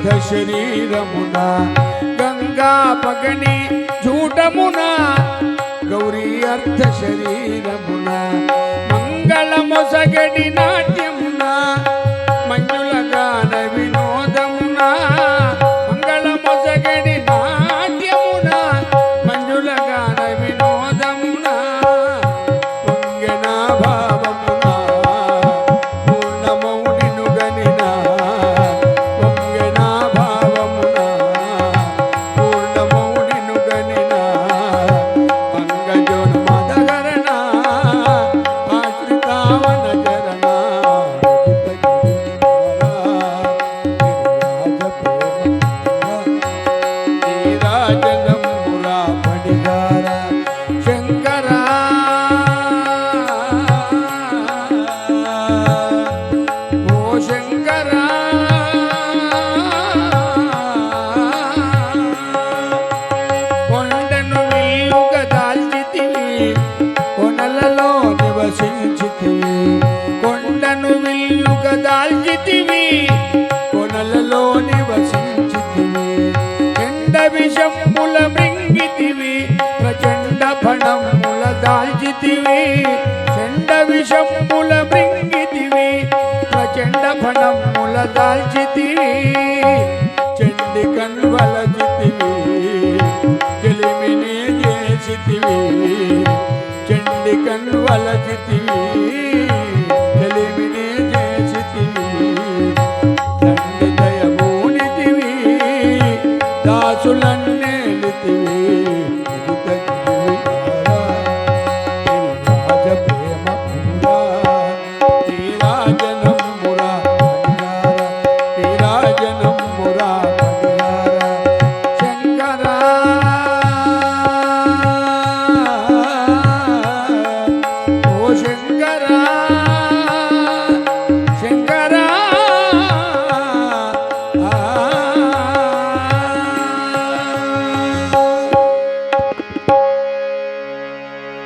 అర్ధ శరీరమున గంగా పగని జూటమున గౌరీ అర్ధ శరీరమున మంగళమొసగడి నాట్యమున మంజుల గాన వినోదమున మంగళమొసగడి నాట్యమున మంజుల గాన వినోదమున పొంగెన భావమున పూర్ణమౌనిను గనిన పొంగెన భావమున పూర్ణమౌనిను గనిన పంగజోన్మదగరణ ఆశ్రితావన చరణ నీరాజనమురా పడిగార శంకరా ఓ శంకరా కొండను విల్లుగా దాల్చితివి కొనలలో నివసించితివి కొండను విల్లుగా దాల్చితివి కొనలలో నివసించితివి ఎండ విషముల మృంగితివి ప్రచండ ఫణముల దాల్చితివి చెండ విషముల మృంగితివి ప్రచండ ఫణముల దాల్చితివి చెండి కన్వలచితివి చెలిమిని చేసితివి చెండి కన్వలచితివి